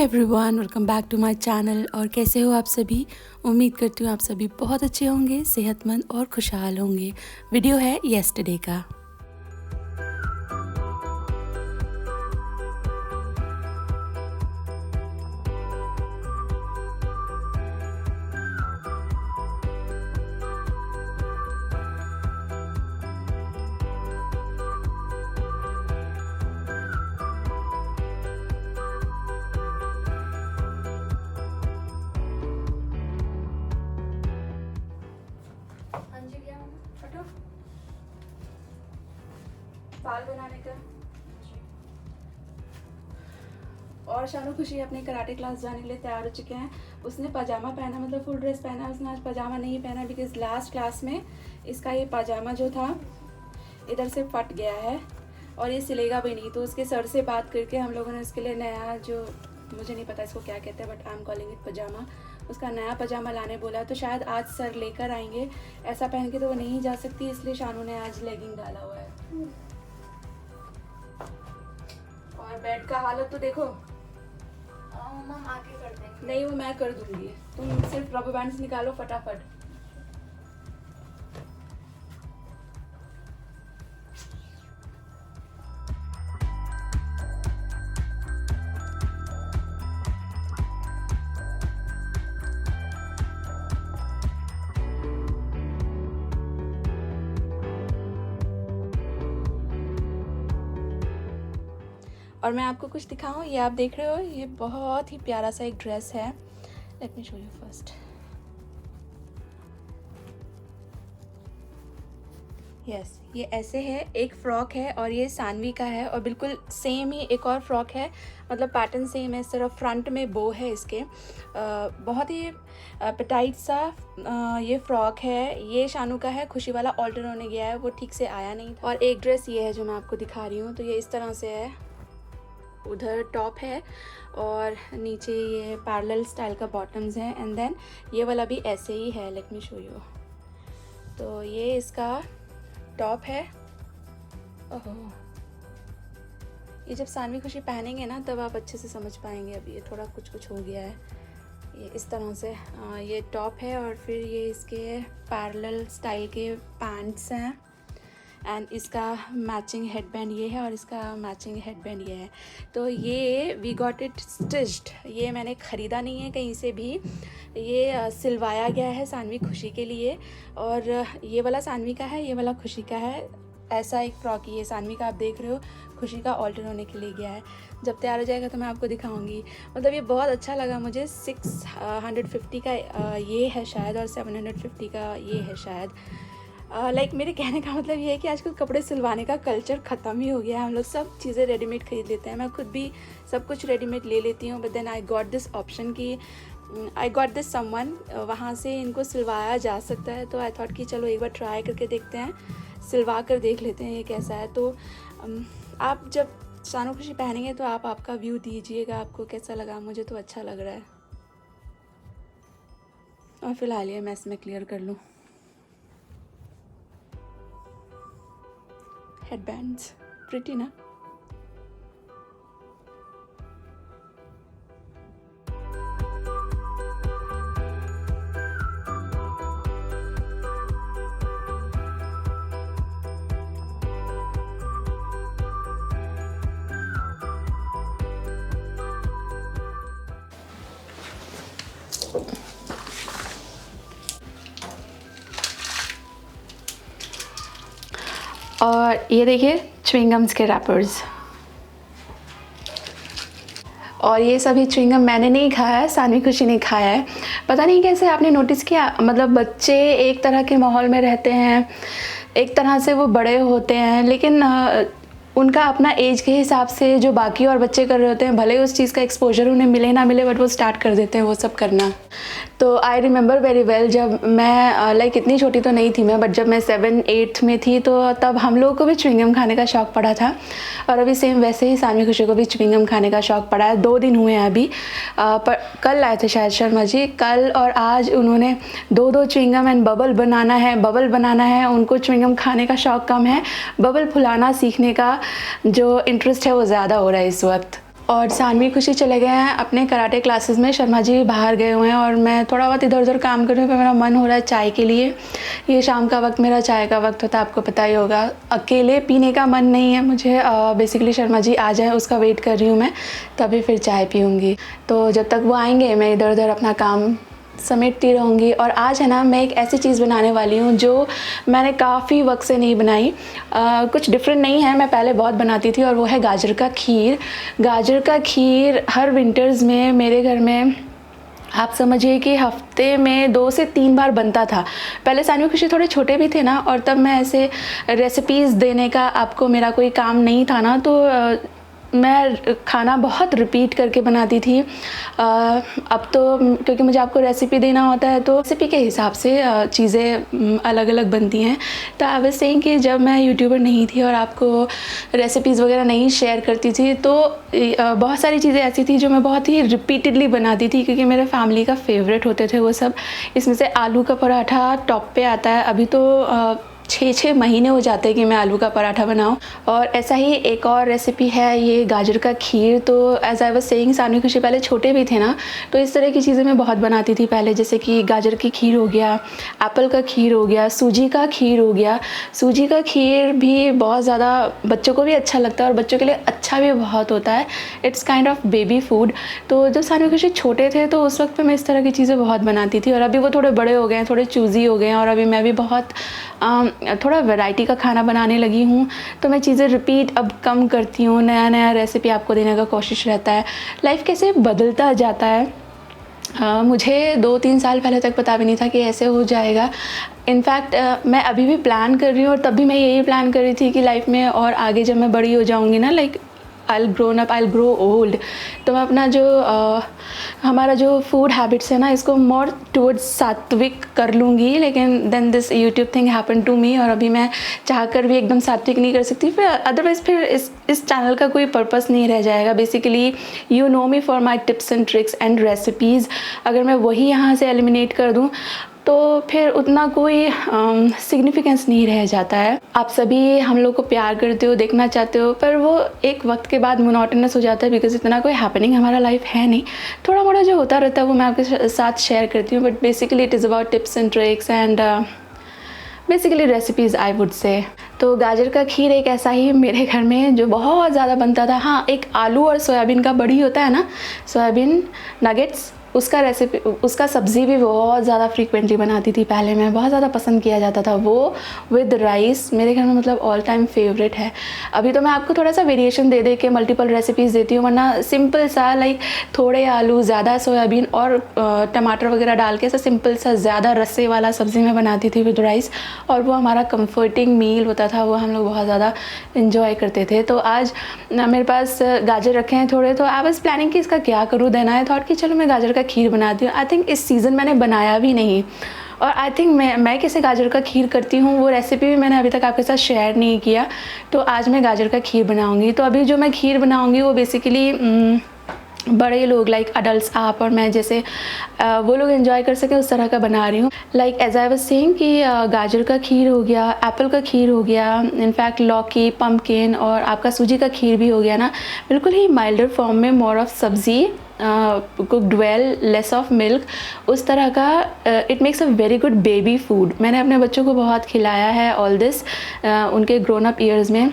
Everyone, welcome back to my channel. और कैसे हो आप सभी? उम्मीद करती हूँ आप सभी बहुत अच्छे होंगे, सेहतमंद और खुशहाल होंगे। वीडियो है येस्टरडे का। बाल बनाने का। और शानू खुशी अपने कराटे क्लास जाने के लिए तैयार हो चुके हैं। उसने पजामा पहना, मतलब फुल ड्रेस पहना। उसने आज पजामा नहीं पहना बिकॉज लास्ट क्लास में इसका ये पजामा जो था इधर से फट गया है और ये सिलेगा भी नहीं। तो उसके सर से बात करके हम लोगों ने उसके लिए नया, जो मुझे नहीं पता इसको क्या कहते हैं but I am calling it pyjama, उसका नया पजामा लाने बोला। तो शायद आज सर लेकर आएंगे। ऐसा पहन के तो वो नहीं जा सकती, इसलिए शानू ने आज लेगिंग डाला हुआ है। और बेड का हालत तो देखो। मम आके कर देंगे। नहीं, वो मैं कर दूंगी, तुम सिर्फ रबर बैंड्स निकालो फटाफट। और मैं आपको कुछ दिखाऊं, ये आप देख रहे हो, ये बहुत ही प्यारा सा एक ड्रेस है। Let me show you first. Yes, ये ऐसे है, एक फ़्रॉक है और ये सानवी का है। और बिल्कुल सेम ही एक और फ्रॉक है, मतलब पैटर्न सेम है, सिर्फ फ्रंट में बो है इसके। बहुत ही पेटाइट सा ये फ्रॉक है। ये शानू का है, खुशी वाला ऑल्टर होने गया है, वो ठीक से आया नहीं था। और एक ड्रेस ये है जो मैं आपको दिखा रही हूँ। तो ये इस तरह से है, उधर टॉप है और नीचे ये पैरेलल स्टाइल का बॉटम्स हैं। एंड देन ये वाला भी ऐसे ही है। Let me show you. तो ये इसका टॉप है। ओहो, ये जब सानवी खुशी पहनेंगे ना तब आप अच्छे से समझ पाएंगे। अभी ये थोड़ा कुछ हो गया है। ये इस तरह से ये टॉप है और फिर ये इसके पैरेलल स्टाइल के पैंट्स हैं। एंड इसका मैचिंग हेडबैंड ये है और इसका मैचिंग हेडबैंड ये है। तो ये वी गॉट इट स्टिच्ड, ये मैंने ख़रीदा नहीं है कहीं से भी, ये सिलवाया गया है सानवी खुशी के लिए। और ये वाला सानवी का है, ये वाला खुशी का है। ऐसा एक फ्रॉक ये सानवी का आप देख रहे हो, खुशी का ऑल्टर होने के लिए गया है। जब तैयार हो जाएगा तो मैं आपको दिखाऊंगी। मतलब ये बहुत अच्छा लगा मुझे। 650 का ये है शायद और 750 का ये है शायद। लाइक मेरे कहने का मतलब ये है कि आजकल कपड़े सिलवाने का कल्चर ख़त्म ही हो गया है। हम लोग सब चीज़ें रेडीमेड ख़रीद लेते हैं। मैं खुद भी सब कुछ रेडीमेड ले लेती हूँ। But then I got this option कि आई गॉट दिस समवन, वहाँ से इनको सिलवाया जा सकता है। तो आई थॉट कि चलो एक बार ट्राई करके देखते हैं, सिलवा कर देख लेते हैं ये कैसा है। तो आप जब शानू खुशी पहनेंगे तो आप आपका व्यू दीजिएगा, आपको कैसा लगा। मुझे तो अच्छा लग रहा है। और फिलहाल ये मैं इसमें क्लियर कर लूँ। Headbands, pretty ना? और ये देखिए च्युइंगम्स के रैपर्स। और ये सभी च्युइंगम मैंने नहीं खाया है, सानवी खुशी ने खाया है। पता नहीं कैसे आपने नोटिस किया, मतलब बच्चे एक तरह के माहौल में रहते हैं, एक तरह से वो बड़े होते हैं, लेकिन उनका अपना एज के हिसाब से जो बाकी और बच्चे कर रहे होते हैं, भले उस चीज़ का एक्सपोजर उन्हें मिले ना मिले, बट वो स्टार्ट कर देते हैं वो सब करना। तो आई रिमेंबर वेरी वेल, जब मैं लाइक इतनी छोटी तो नहीं थी मैं, बट जब मैं 7-8 में थी तो तब हम लोगों को भी च्युइंगम खाने का शौक़ पड़ा था। और अभी सेम वैसे ही सानवी खुशी को भी च्युइंगम खाने का शौक़ पड़ा है। 2 दिन हुए हैं अभी, पर कल आए थे शायद शर्मा जी, कल और आज उन्होंने 2-2 च्युइंगम एंड बबल बनाना है। उनको च्युइंगम खाने का शौक़ कम है, बबल फुलाना सीखने का जो इंटरेस्ट है वो ज़्यादा हो रहा है इस वक्त। और सानवी खुशी चले गए हैं अपने कराटे क्लासेस में। शर्मा जी बाहर गए हुए हैं और मैं थोड़ा बहुत इधर उधर काम कर रही हूँ, पर मेरा मन हो रहा है चाय के लिए। ये शाम का वक्त मेरा चाय का वक्त होता है, आपको पता ही होगा। अकेले पीने का मन नहीं है मुझे, बेसिकली शर्मा जी आ जाए उसका वेट कर रही हूँ मैं, तभी फिर चाय पीऊँगी। तो जब तक वो आएंगे मैं इधर उधर अपना काम समेटती रहूँगी। और आज है ना, मैं एक ऐसी चीज़ बनाने वाली हूँ जो मैंने काफ़ी वक्त से नहीं बनाई। कुछ डिफरेंट नहीं है, मैं पहले बहुत बनाती थी, और वो है गाजर का खीर। गाजर का खीर हर विंटर्स में मेरे घर में आप समझिए कि हफ्ते में 2 से 3 बार बनता था। पहले सानवी खुशी थोड़े छोटे भी थे ना, और तब मैं ऐसे रेसिपीज़ देने का आपको मेरा कोई काम नहीं था ना, तो मैं खाना बहुत रिपीट करके बनाती थी। अब तो क्योंकि मुझे आपको रेसिपी देना होता है, तो रेसिपी के हिसाब से चीज़ें अलग अलग बनती हैं। तो आई वाज सेइंग कि जब मैं यूट्यूबर नहीं थी और आपको रेसिपीज़ वगैरह नहीं शेयर करती थी, तो बहुत सारी चीज़ें ऐसी थी जो मैं बहुत ही रिपीटेडली बनाती थी, क्योंकि मेरे फैमिली का फेवरेट होते थे वो सब। इसमें से आलू का पराठा टॉप पे आता है। अभी तो 6 महीने हो जाते हैं कि मैं आलू का पराठा बनाऊं। और ऐसा ही एक और रेसिपी है ये गाजर का खीर। तो as I was saying, Saanvi Khushi पहले छोटे भी थे ना, तो इस तरह की चीज़ें मैं बहुत बनाती थी पहले, जैसे कि गाजर की खीर हो गया, एप्पल का खीर हो गया, सूजी का खीर हो गया। सूजी का खीर भी बहुत ज़्यादा बच्चों को भी अच्छा लगता है और बच्चों के लिए अच्छा भी बहुत होता है। It's kind of baby food. तो जब सानवी खुशी छोटे थे तो उस वक्त पे मैं इस तरह की चीज़ें बहुत बनाती थी, और अभी वो थोड़े बड़े हो गए हैं, थोड़े चूज़ी हो गए हैं, और अभी मैं भी बहुत थोड़ा वैरायटी का खाना बनाने लगी हूँ। तो मैं चीज़ें रिपीट अब कम करती हूँ, नया नया रेसिपी आपको देने का कोशिश रहता है। लाइफ कैसे बदलता जाता है। मुझे 2-3 साल पहले तक पता भी नहीं था कि ऐसे हो जाएगा। इनफैक्ट मैं अभी भी प्लान कर रही हूँ, और तब भी मैं यही प्लान कर रही थी कि लाइफ में और आगे जब मैं बड़ी हो जाऊँगी ना, like I grown up, I grow old, तो मैं अपना जो हमारा जो फूड हैबिट्स है ना, इसको मोर टुवर्ड्स सात्विक कर लूँगी। लेकिन then this YouTube thing happen to me, और अभी मैं चाह कर भी एकदम सात्विक नहीं कर सकती, फिर अदरवाइज़ फिर इस चैनल का कोई पर्पस नहीं रह जाएगा। Basically you know me for my tips and tricks and recipes. अगर मैं वही यहाँ से एलिमिनेट कर दूँ तो फिर उतना कोई सिग्निफिकेंस नहीं रह जाता है। आप सभी हम लोग को प्यार करते हो, देखना चाहते हो, पर वो एक वक्त के बाद मोनोटोनस हो जाता है, बिकॉज इतना कोई हैपनिंग हमारा लाइफ है नहीं। थोड़ा मोड़ा जो होता रहता है वो मैं आपके साथ शेयर करती हूँ, but basically it is about tips and tricks and basically recipes I would say. तो गाजर का खीर एक ऐसा ही मेरे घर में जो बहुत ज़्यादा बनता था। हाँ, एक आलू और सोयाबीन का बड़ी होता है ना, सोयाबीन नगेट्स, उसका रेसिपी, उसका सब्ज़ी भी बहुत ज़्यादा फ्रीक्वेंटली बनाती थी पहले मैं, बहुत ज़्यादा पसंद किया जाता था वो विद राइस। मेरे घर में मतलब ऑल टाइम फेवरेट है। अभी तो मैं आपको थोड़ा सा वेरिएशन दे दे के मल्टीपल रेसिपीज़ देती हूँ, वरना सिंपल सा लाइक थोड़े आलू, ज़्यादा सोयाबीन और टमाटर वगैरह डाल के ऐसा सिंपल सा ज़्यादा रस्से वाला सब्ज़ी मैं बनाती थी विद राइस, और वो हमारा कम्फर्टिंग मील होता था, वो हम लोग बहुत ज़्यादा इन्जॉय करते थे। तो आज मेरे पास गाजर रखे हैं थोड़े, तो आई वाज़ प्लानिंग कि इसका क्या करूँ। देन आई थॉट कि चलो मैं गाजर का खीर बनाती हूँ। आई थिंक इस सीज़न मैंने बनाया भी नहीं, और आई थिंक मैं कैसे गाजर का खीर करती हूँ वो रेसिपी भी मैंने अभी तक आपके साथ शेयर नहीं किया। तो आज मैं गाजर का खीर बनाऊँगी। तो अभी जो मैं खीर बनाऊँगी वो बेसिकली बड़े लोग लाइक अडल्ट्स, आप और मैं जैसे वो लोग एंजॉय कर सकें उस तरह का बना रही हूँ। Like as I was saying कि गाजर का खीर हो गया, एप्पल का खीर हो गया, इनफैक्ट लौकी, पम्पकिन और आपका सूजी का खीर भी हो गया ना, बिल्कुल ही माइल्डर फॉर्म में, मोर ऑफ सब्ज़ी, cooked well, less of milk, उस तरह का। It makes a very good baby food. मैंने अपने बच्चों को बहुत खिलाया है ऑल दिस उनके ग्रोन अप ईयर्स में।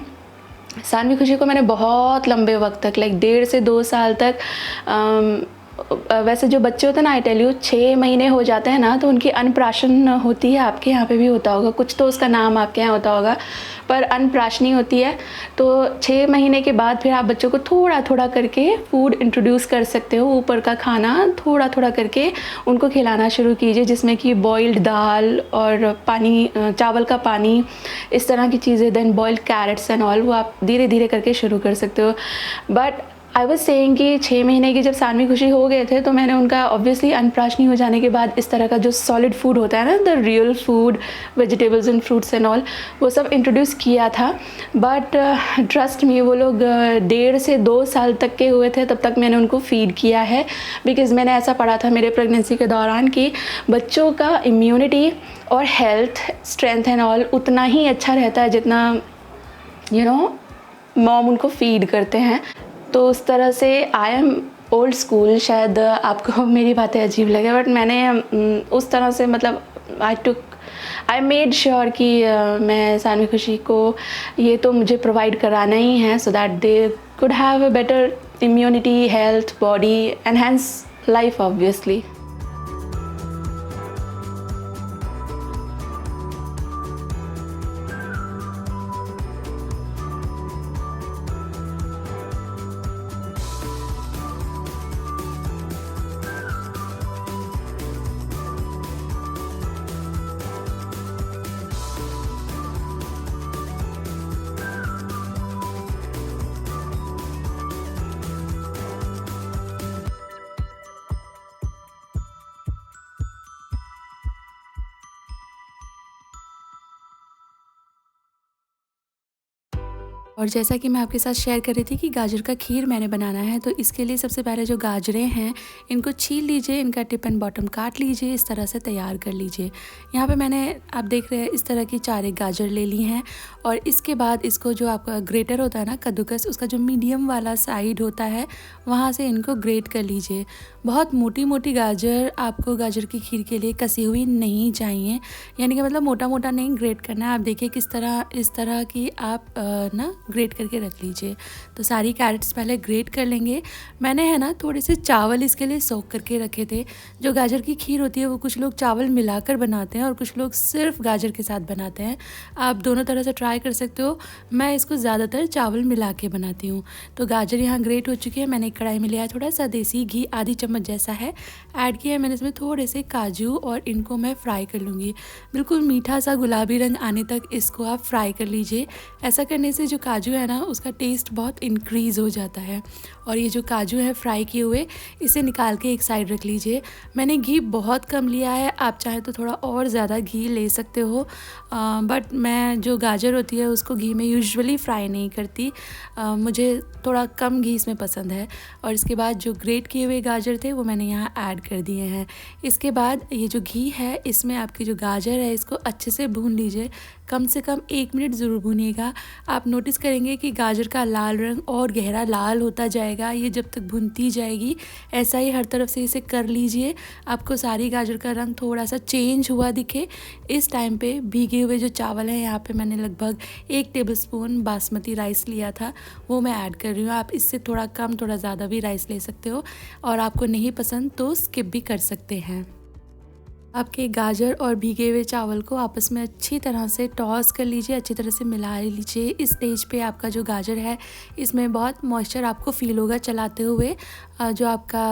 सानवी खुशी को मैंने बहुत लंबे वक्त तक, लाइक 1.5 से 2 साल तक, वैसे जो बच्चे होते हैं ना, आई टेल यू 6 महीने हो जाते हैं ना तो उनकी अन्नप्राशन होती है। आपके यहाँ पे भी होता होगा, कुछ तो उसका नाम आपके यहाँ होता होगा, पर अन्नप्राशनी होती है। तो 6 महीने के बाद फिर आप बच्चों को थोड़ा थोड़ा करके फूड इंट्रोड्यूस कर सकते हो, ऊपर का खाना थोड़ा थोड़ा करके उनको खिलाना शुरू कीजिए, जिसमें कि बॉइल्ड दाल और पानी, चावल का पानी, इस तरह की चीज़ें, then boiled carrots and all, वो आप धीरे धीरे करके शुरू कर सकते हो। बट आई वाज सेइंग कि 6 महीने की जब सानवी खुशी हो गए थे तो मैंने उनका ऑब्वियसली अन्नप्राशनी हो जाने के बाद इस तरह का जो सॉलिड फूड होता है ना, the real food, vegetables and fruits and all, वो सब इंट्रोड्यूस किया था। बट ट्रस्ट मी, वो लोग 1.5 से 2 साल तक के हुए थे तब तक मैंने उनको फीड किया है, बिकॉज़ मैंने ऐसा पढ़ा था मेरे प्रेगनेंसी के दौरान कि बच्चों का इम्यूनिटी और हेल्थ, स्ट्रेंथ एंड ऑल उतना ही अच्छा रहता है जितना मॉम उनको फीड करते हैं। तो उस तरह से आई एम ओल्ड स्कूल। शायद आपको मेरी बातें अजीब लगे, बट मैंने उस तरह से मतलब आई मेड श्योर कि मैं सानवी खुशी को ये तो मुझे प्रोवाइड कराना ही है, so that they could have a better immunity, health, body and hence life obviously. और जैसा कि मैं आपके साथ शेयर कर रही थी कि गाजर का खीर मैंने बनाना है, तो इसके लिए सबसे पहले जो गाजरें हैं इनको छील लीजिए, इनका टिप एंड बॉटम काट लीजिए, इस तरह से तैयार कर लीजिए। यहाँ पे मैंने, आप देख रहे हैं, इस तरह की 4 गाजर ले ली हैं। और इसके बाद इसको जो आपका ग्रेटर होता है ना, कद्दूकस, उसका जो मीडियम वाला साइड होता है वहाँ से इनको ग्रेट कर लीजिए। बहुत मोटी मोटी गाजर आपको गाजर की खीर के लिए कसी हुई नहीं चाहिए, यानी कि मतलब मोटा मोटा नहीं ग्रेट करना है। आप देखिए किस तरह, इस तरह की आप ना ग्रेट करके रख लीजिए। तो सारी कैरेट्स पहले ग्रेट कर लेंगे। मैंने है ना थोड़े से चावल इसके लिए सोक करके रखे थे। जो गाजर की खीर होती है वो कुछ लोग चावल मिलाकर बनाते हैं और कुछ लोग सिर्फ गाजर के साथ बनाते हैं। आप दोनों तरह से ट्राई कर सकते हो। मैं इसको ज़्यादातर चावल मिला के बनाती हूँ। तो गाजर यहाँ ग्रेट हो चुकी है। मैंने एक कढ़ाई में लिया है थोड़ा सा देसी घी, आधी चम्मच जैसा है, ऐड किया है मैंने इसमें थोड़े से काजू, और इनको मैं फ्राई कर लूँगी। बिल्कुल मीठा सा गुलाबी रंग आने तक इसको आप फ्राई कर लीजिए। ऐसा करने से जो काजू है ना उसका टेस्ट बहुत इंक्रीज़ हो जाता है। और ये जो काजू है फ्राई किए हुए, इसे निकाल के एक साइड रख लीजिए। मैंने घी बहुत कम लिया है, आप चाहे तो थोड़ा और ज़्यादा घी ले सकते हो, बट मैं जो गाजर होती है उसको घी में यूजुअली फ्राई नहीं करती। मुझे थोड़ा कम घी इसमें पसंद है। और इसके बाद जो ग्रेट किए हुए गाजर थे वो मैंने यहाँ ऐड कर दिए हैं। इसके बाद ये जो घी है इसमें आपकी जो गाजर है इसको अच्छे से भून लीजिए। कम से कम 1 मिनट ज़रूर भूनिएगा। आप नोटिस करेंगे कि गाजर का लाल रंग और गहरा लाल होता जाएगा ये जब तक भुनती जाएगी। ऐसा ही हर तरफ से इसे कर लीजिए। आपको सारी गाजर का रंग थोड़ा सा चेंज हुआ दिखे, इस टाइम पे भीगे हुए जो चावल हैं, यहाँ पे मैंने लगभग 1 टेबलस्पून बासमती राइस लिया था, वो मैं ऐड कर रही हूँ। आप इससे थोड़ा कम थोड़ा ज़्यादा भी राइस ले सकते हो, और आपको नहीं पसंद तो स्किप भी कर सकते हैं। आपके गाजर और भीगे हुए चावल को आपस में अच्छी तरह से टॉस कर लीजिए, अच्छी तरह से मिला लीजिए। इस स्टेज पे आपका जो गाजर है इसमें बहुत मॉइस्चर आपको फील होगा चलाते हुए। जो आपका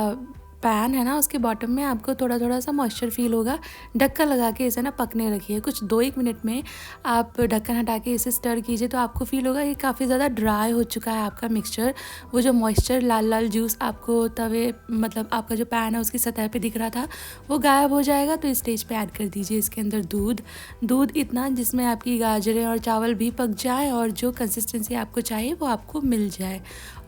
पैन है ना उसके बॉटम में आपको थोड़ा थोड़ा सा मॉइस्चर फील होगा। ढक्कन लगा के इसे ना पकने रखिए। कुछ 2-1 मिनट में आप ढक्कन हटा के इसे स्टर कीजिए तो आपको फील होगा कि काफ़ी ज़्यादा ड्राई हो चुका है आपका मिक्सचर। वो जो मॉइस्चर, लाल लाल जूस आपको तवे, मतलब आपका जो पैन है उसकी सतह पे दिख रहा था, वो गायब हो जाएगा। तो इस स्टेज पे ऐड कर दीजिए इसके अंदर दूध इतना जिसमें आपकी गाजरें और चावल भी पक जाए और जो कंसिस्टेंसी आपको चाहिए वो आपको मिल जाए।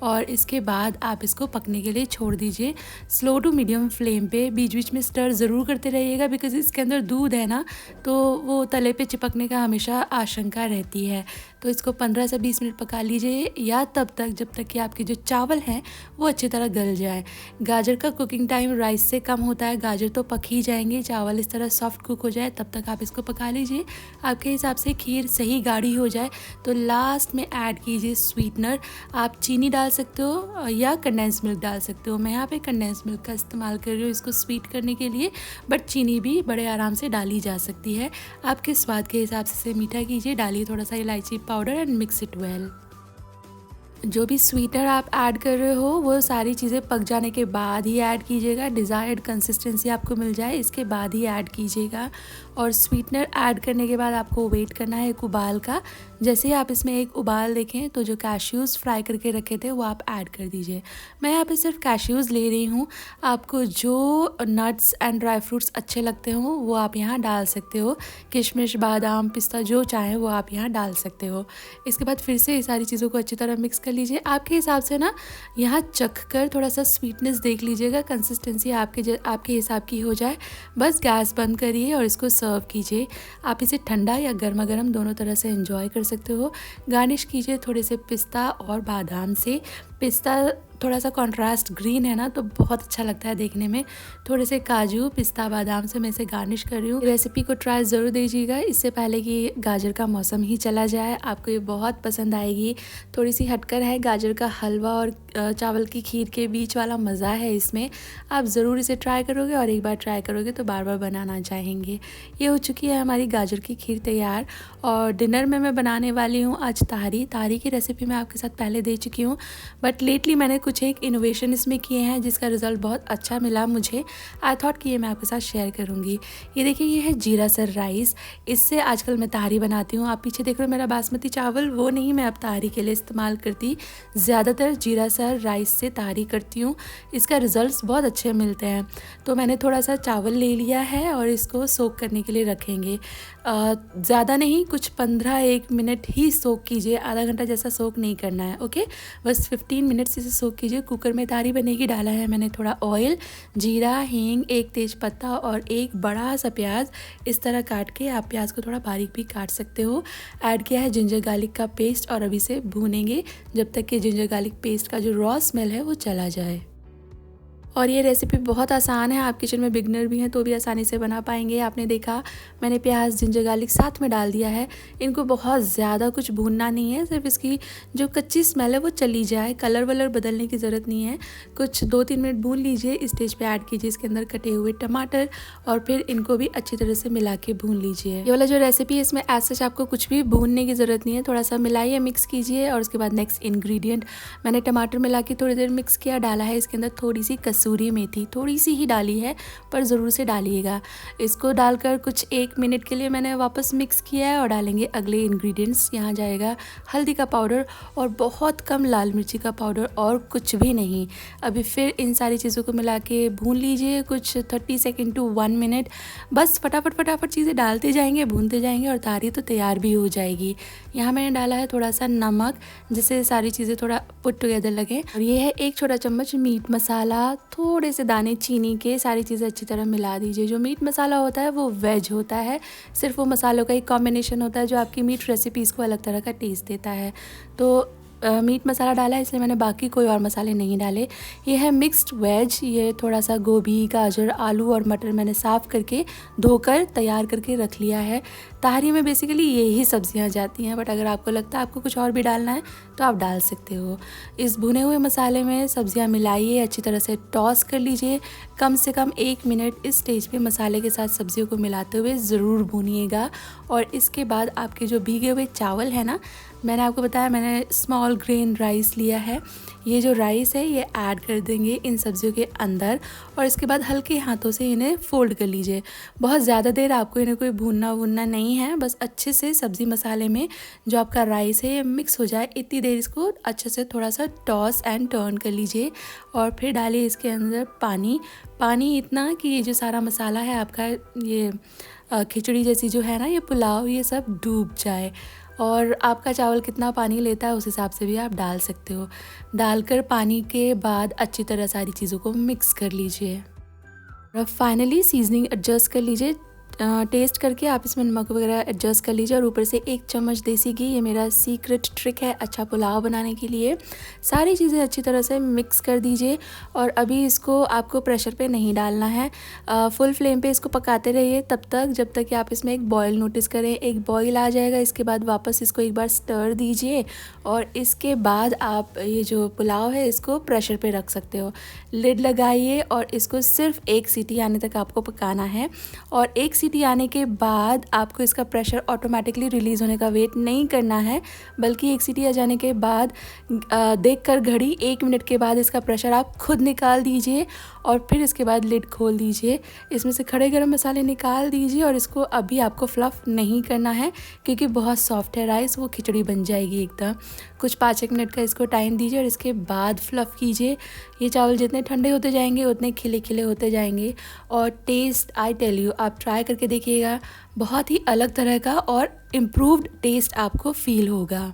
और इसके बाद आप इसको पकने के लिए छोड़ दीजिए स्लो टू मीडियम फ्लेम पे। बीच बीच में स्टर ज़रूर करते रहिएगा, बिकॉज़ इसके अंदर दूध है ना, तो वो तले पे चिपकने का हमेशा आशंका रहती है। तो इसको 15 से 20 मिनट पका लीजिए, या तब तक जब तक कि आपके जो चावल हैं वो अच्छी तरह गल जाए। गाजर का कुकिंग टाइम राइस से कम होता है, गाजर तो पक ही जाएंगे, चावल इस तरह सॉफ्ट कुक हो जाए तब तक आप इसको पका लीजिए। आपके हिसाब से खीर सही गाढ़ी हो जाए तो लास्ट में ऐड कीजिए स्वीटनर। आप चीनी डाल सकते हो या कंडेंस मिल्क डाल सकते हो। मैं यहाँ पे कंडेंस मिल्क का इस्तेमाल कर रही हूँ इसको स्वीट करने के लिए, बट चीनी भी बड़े आराम से डाली जा सकती है। आपके स्वाद के हिसाब से मीठा कीजिए, डालिए थोड़ा सा इलायची powder and mix it well. जो भी स्वीटनर आप ऐड कर रहे हो वो सारी चीज़ें पक जाने के बाद ही ऐड कीजिएगा। डिज़ायर्ड कंसिस्टेंसी आपको मिल जाए इसके बाद ही ऐड कीजिएगा। और स्वीटनर ऐड करने के बाद आपको वेट करना है एक उबाल का। जैसे ही आप इसमें एक उबाल देखें तो जो कैश्यूज़ फ्राई करके रखे थे वो आप ऐड कर दीजिए। मैं यहाँ पे सिर्फ कैश्यूज़ ले रही हूँ। आपको जो नट्स एंड ड्राई फ्रूट्स अच्छे लगते हो वो आप यहाँ डाल सकते हो। किशमिश, बादाम, पिस्ता जो चाहें वो आप यहाँ डाल सकते हो। इसके बाद फिर से ये सारी चीज़ों को अच्छी तरह मिक्स कर लीजिए। आपके हिसाब से ना यहाँ चख कर थोड़ा सा स्वीटनेस देख लीजिएगा, कंसिस्टेंसी आपके हिसाब की हो जाए, बस गैस बंद करिए और इसको सर्व कीजिए। आप इसे ठंडा या गर्मा गर्म दोनों तरह से एंजॉय कर सकते हो। गार्निश कीजिए थोड़े से पिस्ता और बादाम से। पिस्ता थोड़ा सा कॉन्ट्रास्ट ग्रीन है ना, तो बहुत अच्छा लगता है देखने में। थोड़े से काजू, पिस्ता, बादाम से मैं इसे गार्निश कर रही हूँ। रेसिपी को ट्राई ज़रूर दीजिएगा, इससे पहले कि गाजर का मौसम ही चला जाए। आपको ये बहुत पसंद आएगी। थोड़ी सी हटकर है, गाजर का हलवा और चावल की खीर के बीच वाला मज़ा है इसमें। आप ज़रूर इसे ट्राई करोगे और एक बार ट्राई करोगे तो बार बार बनाना चाहेंगे। ये हो चुकी है हमारी गाजर की खीर तैयार। और डिनर में मैं बनाने वाली हूँ आज तारी। तारी की रेसिपी मैं आपके साथ पहले दे चुकी हूँ, बट लेटली मैंने कुछ एक इनोवेशन इसमें किए हैं जिसका रिज़ल्ट बहुत अच्छा मिला मुझे। आई थॉट कि ये मैं आपके साथ शेयर करूँगी। ये देखिए, ये है जीरा सर राइस। इससे आजकल मैं तारी बनाती हूँ। आप पीछे देख रहे हो मेरा बासमती चावल, वो नहीं मैं अब तारी के लिए इस्तेमाल करती। ज़्यादातर जीरा सर राइस से तारी करती हूँ। इसका रिज़ल्ट बहुत अच्छे मिलते हैं। तो मैंने थोड़ा सा चावल ले लिया है और इसको सोक करने के लिए रखेंगे। ज़्यादा नहीं, कुछ 15-1 मिनट ही सोक कीजिए, आधा घंटा जैसा सोक नहीं करना है। ओके, बस 15 मिनट्स इसे सोक कीजिए। कुकर में तारी बनेगी। डाला है मैंने थोड़ा ऑयल, जीरा, हींग, एक तेज पत्ता और एक बड़ा सा प्याज। इस तरह काट के, आप प्याज को थोड़ा बारीक भी काट सकते हो। ऐड किया है जिंजर गार्लिक का पेस्ट और अभी से भूनेंगे जब तक कि जिंजर गार्लिक पेस्ट का जो रॉ स्मेल है वो चला जाए। और ये रेसिपी बहुत आसान है, आप किचन में बिगनर भी हैं तो भी आसानी से बना पाएंगे। आपने देखा मैंने प्याज, जिंजर गार्लिक साथ में डाल दिया है। इनको बहुत ज़्यादा कुछ भूनना नहीं है, सिर्फ इसकी जो कच्ची स्मेल है वो चली जाए। कलर वलर बदलने की ज़रूरत नहीं है। कुछ 2-3 मिनट भून लीजिए। इस स्टेज पे ऐड कीजिए इसके अंदर कटे हुए टमाटर और फिर इनको भी अच्छी तरह से मिला के भून लीजिए। ये वाला जो रेसिपी है इसमें एज सच आपको कुछ भी भूनने की ज़रूरत नहीं है। थोड़ा सा मिलाइए, मिक्स कीजिए और उसके बाद नेक्स्ट इंग्रेडिएंट मैंने टमाटर मिला के थोड़ी देर मिक्स किया। डाला है इसके अंदर थोड़ी सी कसूरी मेथी, थोड़ी सी ही डाली है पर ज़रूर से डालिएगा। इसको डालकर कुछ 1 मिनट के लिए मैंने वापस मिक्स किया है और डालेंगे अगले इंग्रेडिएंट्स। यहाँ जाएगा हल्दी का पाउडर और बहुत कम लाल मिर्ची का पाउडर और कुछ भी नहीं। अभी फिर इन सारी चीज़ों को मिला के भून लीजिए कुछ 30 सेकेंड टू 1 मिनट। बस फटाफट चीज़ें डालते जाएंगे, भूनते जाएंगे और तारी तो तैयार भी हो जाएगी। यहाँ मैंने डाला है थोड़ा सा नमक, जिससे सारी चीज़ें थोड़ा पुट टुगेदर लगे। और ये है 1 छोटा चम्मच मीट मसाला, थोड़े से दाने चीनी के। सारी चीज़ें अच्छी तरह मिला दीजिए। जो मीट मसाला होता है वो वेज होता है, सिर्फ वो मसालों का एक कॉम्बिनेशन होता है जो आपकी मीट रेसिपीज़ को अलग तरह का टेस्ट देता है। तो मीट मसाला डाला है इसलिए मैंने बाकी कोई और मसाले नहीं डाले। ये है मिक्स्ड वेज। ये थोड़ा सा गोभी, गाजर, आलू और मटर मैंने साफ़ करके धोकर तैयार करके रख लिया है। ताहरी में बेसिकली यही सब्जियां जाती हैं, बट अगर आपको लगता है आपको कुछ और भी डालना है तो आप डाल सकते हो। इस भुने हुए मसाले में सब्जियां मिलाइए, अच्छी तरह से टॉस कर लीजिए। कम से कम 1 मिनट इस स्टेज पे मसाले के साथ सब्जियों को मिलाते हुए ज़रूर भूनिएगा। और इसके बाद आपके जो भीगे हुए चावल है ना, मैंने आपको बताया मैंने स्मॉल ग्रेन राइस लिया है। ये जो राइस है ये ऐड कर देंगे इन सब्जियों के अंदर और इसके बाद हल्के हाथों से इन्हें फोल्ड कर लीजिए। बहुत ज़्यादा देर आपको इन्हें कोई भूनना नहीं है, बस अच्छे से सब्ज़ी मसाले में जो आपका राइस है ये मिक्स हो जाए, इतनी देर इसको अच्छे से थोड़ा सा टॉस एंड टर्न कर लीजिए। और फिर डालिए इसके अंदर पानी इतना कि ये जो सारा मसाला है आपका, ये खिचड़ी जैसी जो है ना, ये पुलाव, ये सब डूब जाए। और आपका चावल कितना पानी लेता है उस हिसाब से भी आप डाल सकते हो। डालकर पानी के बाद अच्छी तरह सारी चीज़ों को मिक्स कर लीजिए। और फाइनली सीजनिंग एडजस्ट कर लीजिए। टेस्ट करके आप इसमें नमक वगैरह एडजस्ट कर लीजिए। और ऊपर से 1 चम्मच देसी घी, ये मेरा सीक्रेट ट्रिक है अच्छा पुलाव बनाने के लिए। सारी चीज़ें अच्छी तरह से मिक्स कर दीजिए। और अभी इसको आपको प्रेशर पे नहीं डालना है, फुल फ्लेम पे इसको पकाते रहिए तब तक जब तक कि आप इसमें एक बॉयल नोटिस करें। एक बॉयल आ जाएगा, इसके बाद वापस इसको एक बार स्टर दीजिए और इसके बाद आप ये जो पुलाव है इसको प्रेशर पे रख सकते हो। लिड लगाइए और इसको सिर्फ 1 सीटी आने तक आपको पकाना है। और 1 सीटी आने के बाद आपको इसका प्रेशर ऑटोमेटिकली रिलीज़ होने का वेट नहीं करना है, बल्कि 1 सीटी आ जाने के बाद देखकर घड़ी 1 मिनट के बाद इसका प्रेशर आप खुद निकाल दीजिए और फिर इसके बाद लिड खोल दीजिए। इसमें से खड़े गरम मसाले निकाल दीजिए और इसको अभी आपको फ्लफ़ नहीं करना है क्योंकि बहुत सॉफ्ट है राइस, वो खिचड़ी बन जाएगी एकदम। कुछ 5-1 मिनट का इसको टाइम दीजिए और इसके बाद फ्लफ़ कीजिए। ये चावल जितने ठंडे होते जाएंगे उतने खिले खिले होते जाएंगे। और टेस्ट, आई टेल यू, आप ट्राई करके देखिएगा, बहुत ही अलग तरह का और इम्प्रूव्ड टेस्ट आपको फील होगा।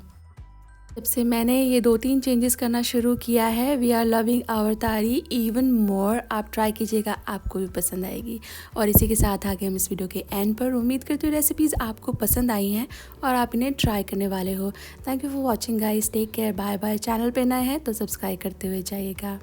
जब से मैंने ये 2-3 चेंजेस करना शुरू किया है, वी आर लविंग आवर तारी इवन मोर। आप ट्राई कीजिएगा, आपको भी पसंद आएगी। और इसी के साथ आ गए हम इस वीडियो के एंड पर। उम्मीद करती हूँ रेसिपीज़ आपको पसंद आई हैं और आप इन्हें ट्राई करने वाले हो। Thank you for watching guys, take care, bye bye. Channel पे नए हैं तो सब्सक्राइब करते हुए जाइएगा।